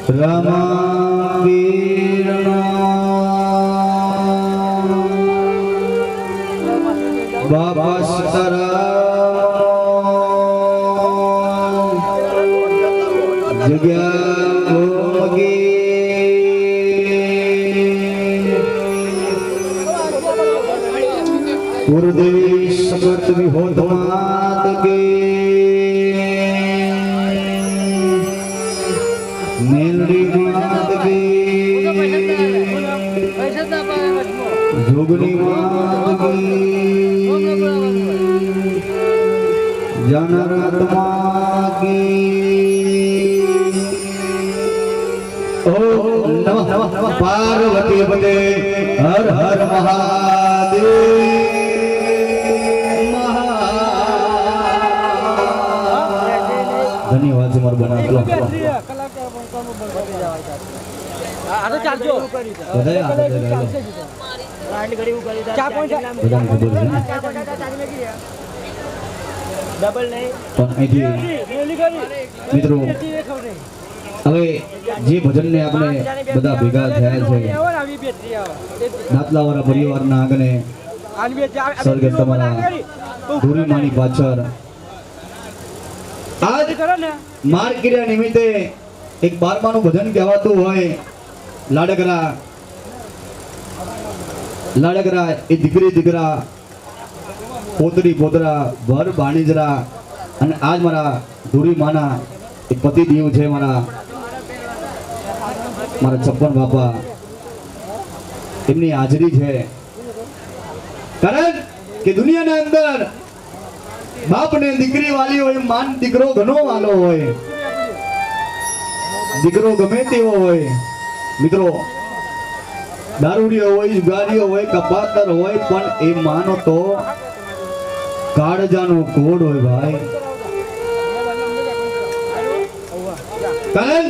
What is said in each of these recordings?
રમા બાબા સીતારામ જગ્યા ગુરુદેવ સમર્થ વિહોતમાત કે મેલડી માત કે જોગની માત કે જનરાત્મા કે ઓમ નમઃ પાર્વતી પતે હર હર મહાદેવ ધન્યવાદ છે મારું બનાવ મિત્રો હવે જે ભજન ને આપણે બધા ભેગા થયા છે દાંતલાવાળા પરિવારના આંગણે સ્વર્ગસ્થ તમારા ધૂરી માની પાછળ આજ માર ક્રિયા નિમિત્તે એક 12માનું ભજન કહેવાતું હોય લાડકરા એ દીકરી દીકરા પોતરી પોતરા ભર બાણીજરા અને આજ મારા ધૂરી માના એક પતિ દેવ છે મારા 56 બાપા એમની હાજરી છે કારણ કે દુનિયાના અંદર બાપ ને દીકરી વાલી હોય માન દીકરો ઘણો વાલો હોય દીકરો ગમે તેવો હોય મિત્રો દારૂડિયો હોય જુગારીઓ હોય કપાતર હોય પણ એ માનો તો કાળજાનો કોડ હોય ભાઈ કારણ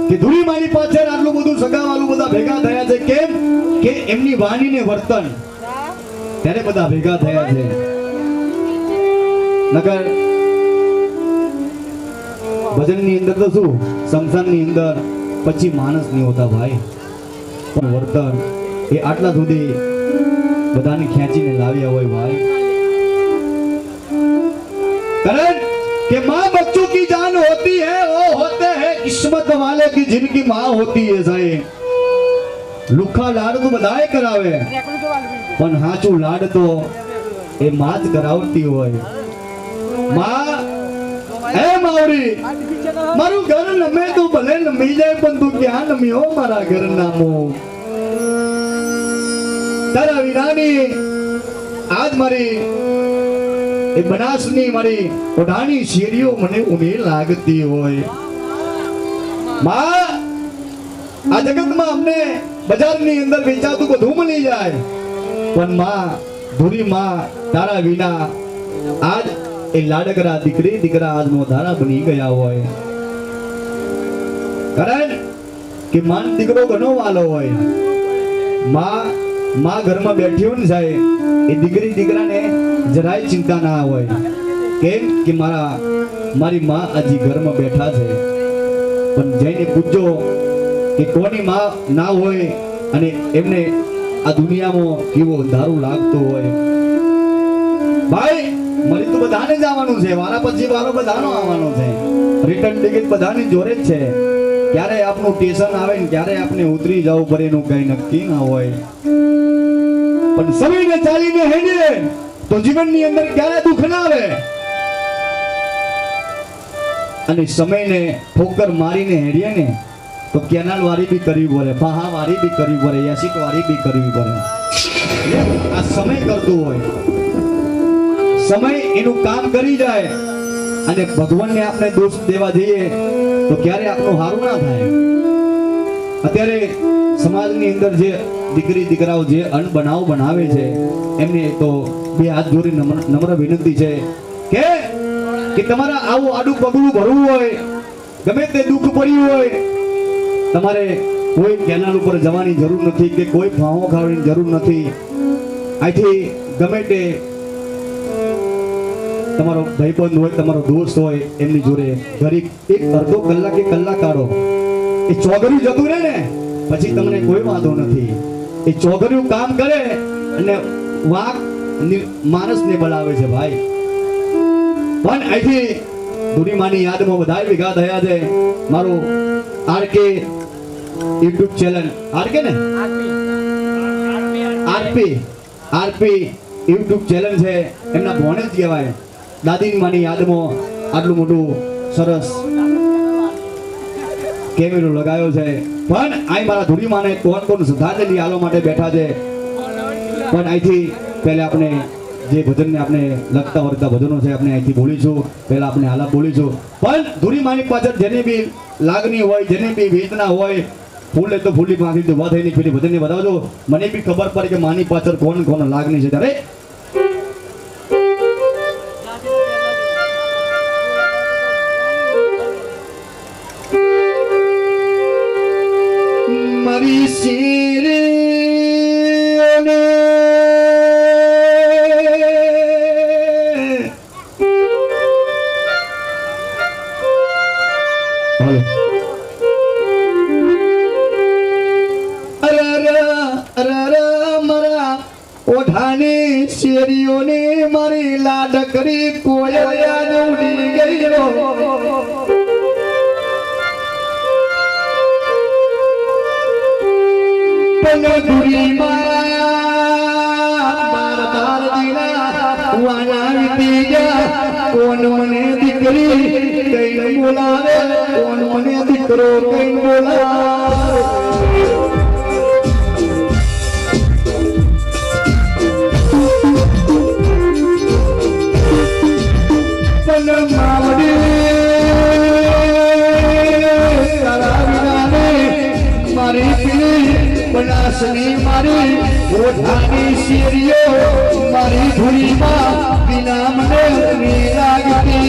કે ધૂળી માની પાછળ આટલું બધું સગાવાલું બધા ભેગા થયા છે કેમ કે એમની વાણીને વર્તન ત્યારે બધા ભેગા થયા છે નકર ભજનની અંદર તો શું સંસારની અંદર પછી માણસ નહીં હોતા ભાઈ પણ વર્તન એ આટલા સુધી બધાને ખેંચીને લાવ્યા હોય ભાઈ कारण कि माँ बच्चों की जान होती है वो होते हैं किस्मत वाले की जिनकी माँ होती है साहेब લુખા લાડ તો બધાય કરાવે પણ હાચું લાડ તો એ માં જ કરાવતી હોય માં હે માવડી મારું ઘર નમે તો ભલે નમી જાય પણ તું ક્યાં નમ્યો મારા ઘર નામો તારા વિનાની આજ મારી એ બનાસની મારી ઓઢાની શેરીઓ મને ઉમે લાગતી હોય માં આ જગતમાં અમને બજારની અંદર વેચાતું બધું મળી જાય પણ માં ધૂરી માં તારા વિના આજ એ લાડકરા દીકરી દીકરા આજનો ધારા બની ગયા હોય કારણ કે માન દીકરો ઘણો વાલો હોય માં ઘરમાં બેઠી હોય ને જાય એ દીકરી દીકરાને જરાય ચિંતા ના હોય કેમ કે મારી માં હજી ઘરમાં બેઠા છે પણ જઈને પૂછજો કે કોની માં ના હોય અને એમને આ દુનિયામાં કેવો અંધારું લાગતો હોય ભાઈ મરી તો બધાને જવાનું છે વારા પછી વારો બધાનો આવવાનો છે રિટર્ન ટિકિટ બધાની જોડે જ છે ક્યારે આપનું સ્ટેશન આવે ને ક્યારે આપણે ઉતરી જવું પડે એનું કઈ નક્કી ના હોય પણ સમયને ચાલીને હેડીએ તો જીવનની અંદર ક્યારે દુઃખ ના આવે અને સમયને ઠોકર મારીને હેડીએ ને તો કેનાલ વારી બી કરવી પડે ફાહા વારી બી કરવી પડે યાસિક વારી બી કરવી પડે આ સમય કરતો હોય સમય એનું કામ કરી જાય અને ભગવાનને આપણે દોષ દેવા જઈએ તો ક્યારે આપણું હારું ના થાય અત્યારે સમાજની અંદર જે દીકરી દીકરાઓ જે અનબનાવ બનાવે છે એમને તો બે હાથ જોડી નમ્ર વિનંતી છે કે તમારા આવું આડું પગલું ભરવું હોય ગમે તે દુઃખ પડ્યું હોય તમારે કોઈ કેનાલ ઉપર જવાની જરૂર નથી કે કોઈ ફાંવો ખાવાની જરૂર નથી અહીંથી ગમે તે તમારો ભાઈબંધ હોય તમારો દોસ્ત હોય એમની જોડે ઘરે એક અડધો કલાક કે કલાક કાઢો એ ચોગર્યું જતું રહે ને પછી તમને કોઈ વાંધો નથી. એ ચોગર્યું કામ કરે અને વાંક માણસને બોલાવે છે ભાઈ. પણ અહીંથી ધુરીમાની યાદમાં બધા ભેગા થયા છે. મારું આરકે યુટ્યુબ ચેનલ આરકે ને આરપી યુટ્યુબ ચેનલ છે એમના ભોણે જ કહેવાય. દાદીની માની યાદમાં આટલું મોટું સરસ કેમેરો લગાવ્યો છે. પણ અહીં મારા ધુરીમાને કોણ શ્રદ્ધાંજલિ આલવા માટે બેઠા છે. પણ અહીંથી પહેલા આપણે જે ભજનને આપણે લગતા વળગતા ભજનો છે આપણે અહીંથી બોલીશું. પહેલા આપણે હાલા બોલીશું. પણ ધુરીમાની પાછળ જેની બી લાગણી હોય, જેની બી વેદના હોય, ફૂલ તો ફૂલી માંથી ઉભા થઈને પેલી ભજનને બતાવજો. મને બી ખબર પડે કે માની પાછળ કોણ કોણ લાગણી છે. ત્યારે મારી શિરે ઓઢાની શેરીઓને મારી લાડકડી કોયલિયા ઉડી ગયો. કોણ મને દીકરી કઈ બોલાવે, કોણ મને દીકરો કઈ બોલાવે. મારી પીલી બનાસની મારી ઓઢાની શેરીઓ મારી ધુરીમાં વિના મને લાગતી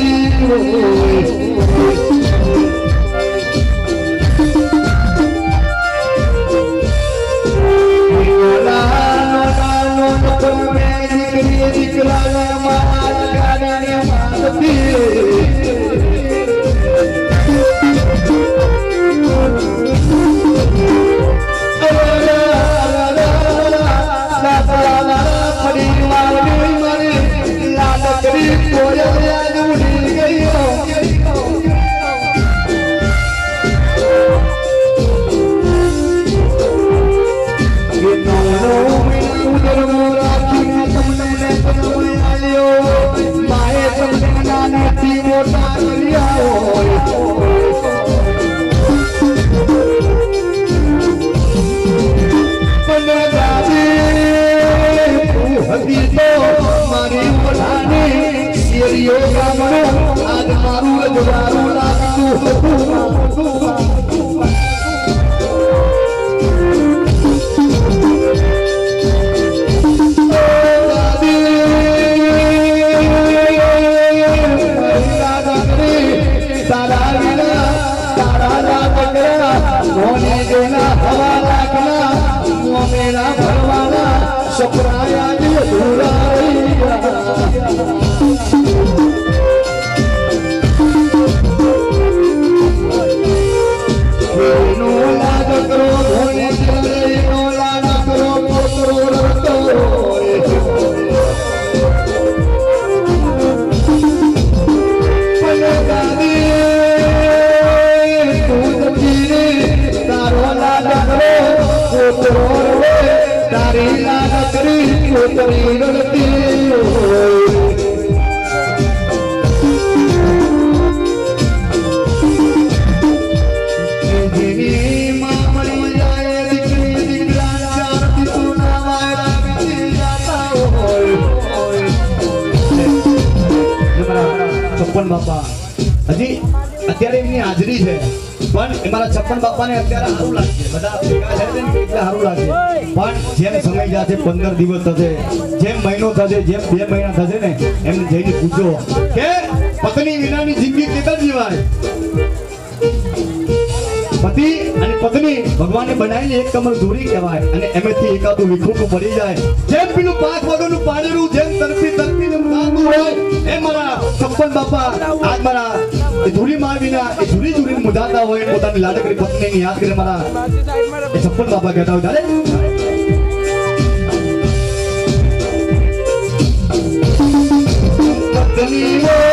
દીકરા મારી ઓઢાની શેરીઓ ગામડું આજ મારું રજવાડું લાગતું હતું. સપરાયા જે નો લાગ કરો ભોને નો લાગ કરો પોતરો રતો તારો લાગ કરો પોતરો તારી લાગ કરી પોતરી રડતી છપ્પન બાપા હજી અત્યારે એમની હાજરી છે. પણ અમારા છપ્પન બાપાને અત્યારે સારું લાગશે. બધા ભેગા છે ને એટલે સારું લાગશે. પણ જેમ સમય જશે 15 દિવસ થશે, જેમ મહિનો થશે, જેમ 2 મહિના થશે ને એમ જઈને પૂછો કે પત્ની વિનાની જિંદગી કેતા જીવાય. પતિ અને પત્ની ભગવાને બનાવીને એક કમર દૂરી કહેવાય અને એમાંથી એકાદું વિખૂટું પડી જાય જેમ પેલું પાક વગરનું પાણીનું જેમ તરફી તરફી ગાતું હોય એ મારા છપ્પન બાપા આજ મારા એ ધૂરી મારવીના એ ધૂરી ધૂરીને મુદાતા હોય પોતાની લાડકડી પત્નીની યાદ કરીને મારા એ છપ્પન બાપા કહેતા હોય ત્યારે પત્ની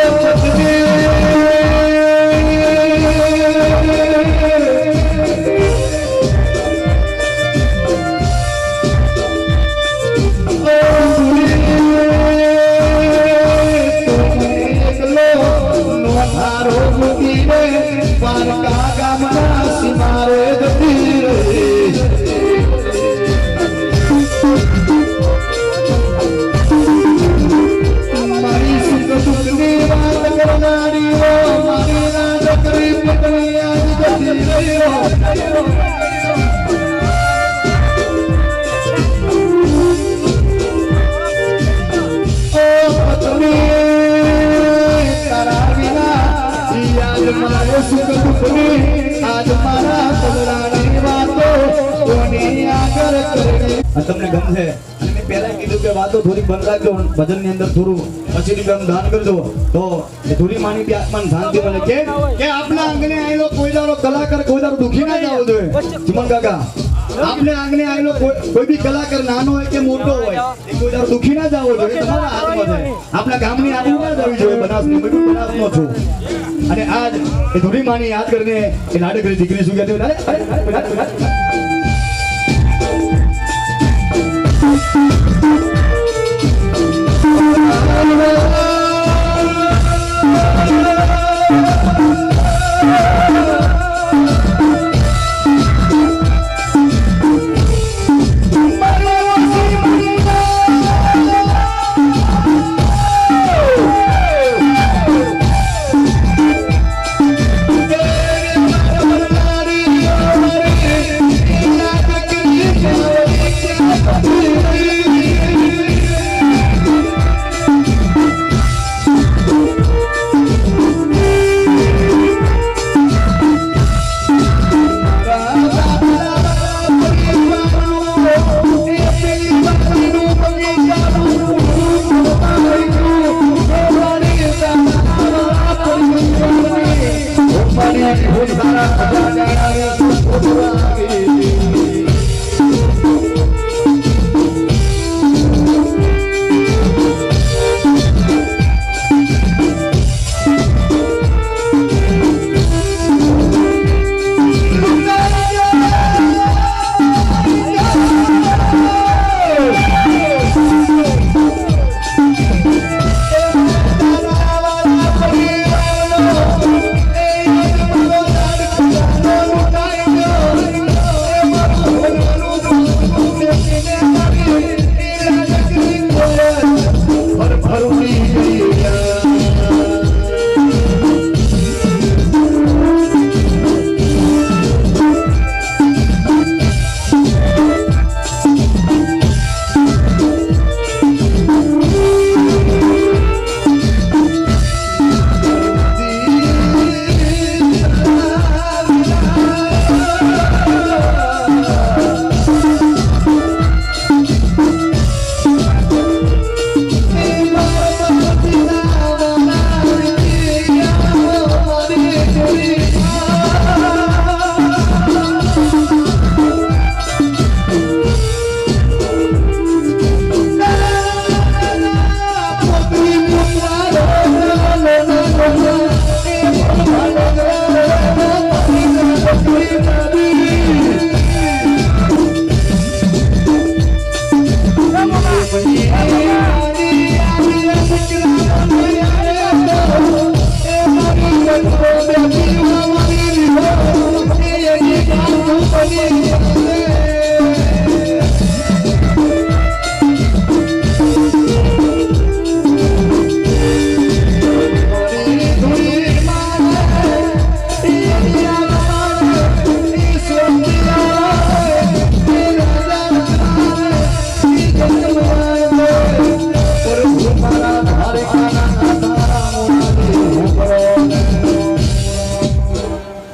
તમને ગમશે અને મેં પહેલા કીધું કે વાતો થોડી બંધ રાખજો ભજન ની અંદર થોડું પછી દાન કરજો તો એ થોડી માની બી આત્માને શાંતિ મળે કે આપના આંગણે આવેલો કોઈ દાડો કલાકાર કોઈ દાડો દુખી ના જવો જોઈએ ચુમન કાકા આપને આંગણે આવેલો કોઈ બી કલાકાર નાનો હોય કે મોટો હોય એ કોઈ દાડો દુખી ના જવો જોઈએ તમારા હાથમાં છે આપણા ગામની આબરૂ ના જવી જોઈએ બનાસની હું બનાસનો છું અને આજ એ થોડી માની યાદ કરીને એ લાડકડી દીકરી શું કહેતી અરે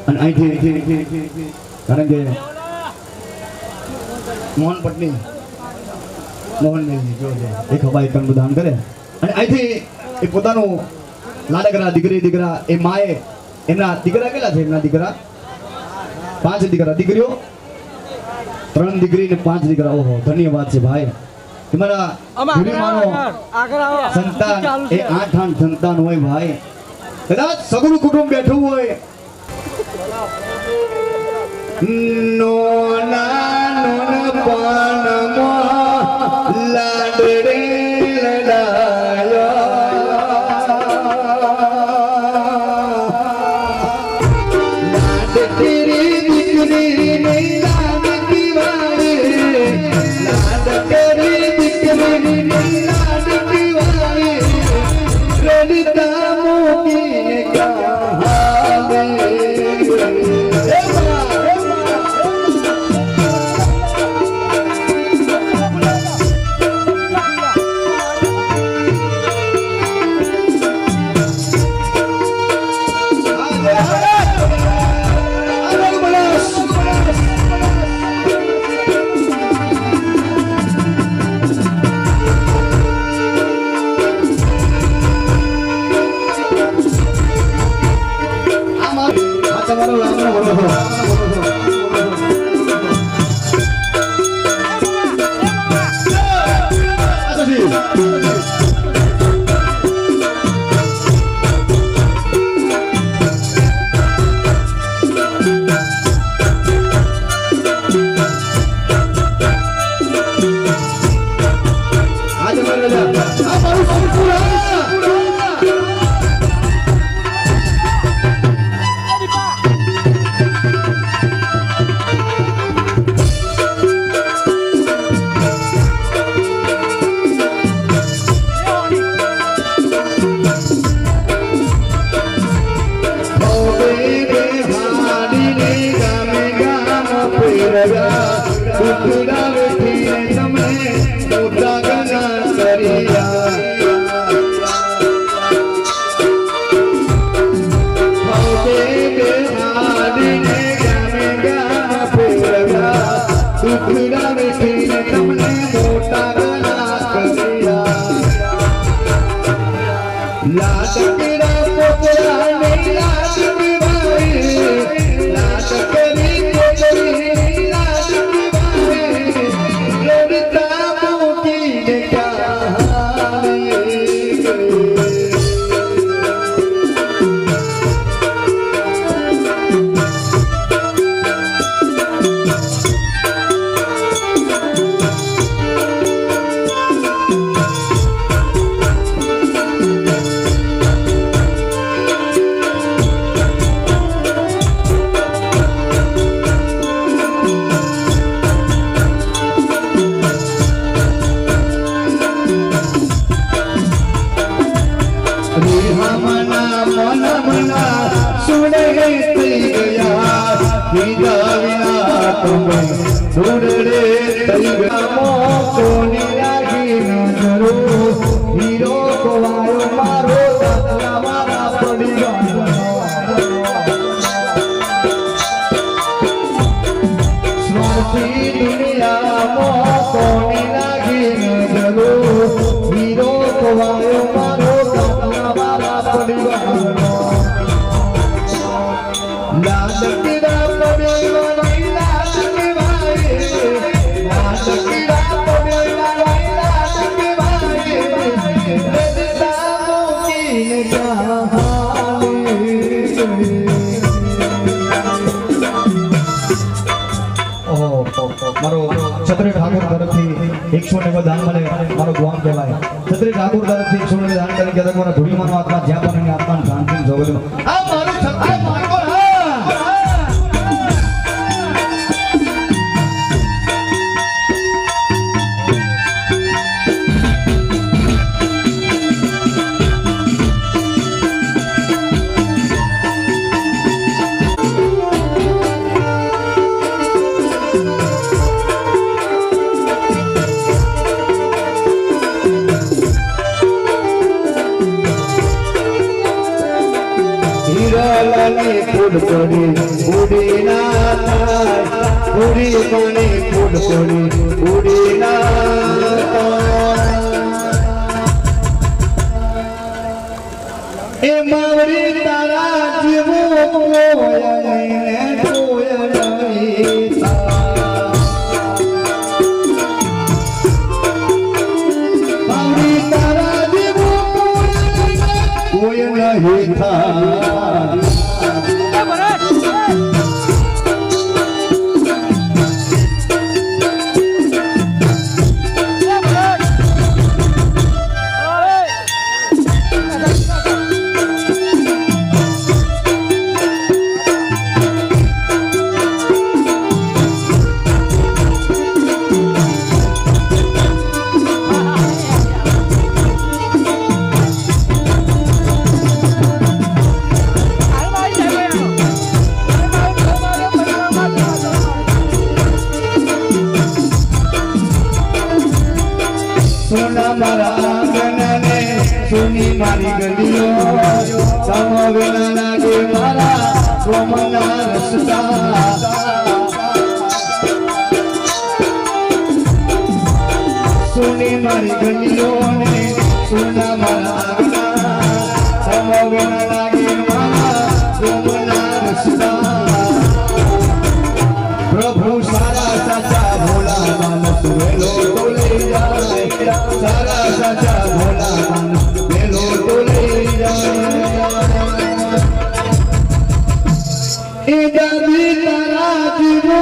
અને અહીંથી કારણ કે મોહન પટની મોહન જો એ ખવાય કંકુ દાન કરે અને અહીંથી એ પોતાનું લાડકરા દીકરા એ માએ એમના દીકરા કેટલા છે એમના દીકરા 5 દીકરા દીકરીઓ 3 દીકરી ને 5 દીકરા ઓહો ધન્યવાદ છે ભાઈ તમારા ગુરુમાનો સંતાન એ 8 સંતાન હોય ભાઈ કદાચ સગું કુટુંબ બેઠું હોય નોના નોન પાનમો લાડડે લડાયો લાડ તેરી દીકરી ને લાડ દીવારે લાડ તેરી દીકરી ને લાડ દીવારે રડતા મોગીને કહાવે छत्री ठाकुर तरफથી 100 ને દાન મળે મારો ગોમ કહેવાય છત્રી ઠાકોર તરફથી 100 ને દાન કરી કે મને ધૂળીમાનો આત્મા જ્યાં પણ એની આત્માને શાંતિ જોગજો આ મારું છત્રી ઠાકોર ફૂડ પડી ઉડી ના થાય પૂરી મને ફૂડ પડી ઉડી ના એ માવડી તારા જીવો કોય નહીં કોય નહીં માવડી તારા જીવો કોય નહીં થા સોના મારા ગણને સોની મારી ગલીઓ સમવેલા લાગે મારા સોમના રસ્તા સોની મારી ગલીઓ ને સોના મારા સમવેલા લાગે મારા સોમના રસ્તા પ્રભુ સારા સાચા ભોલા માનસ વેલો તો લઈ જાય સારા સાચા ભોલા માનસ વેલો તો લઈ જાય એ દાદી તારા જીવો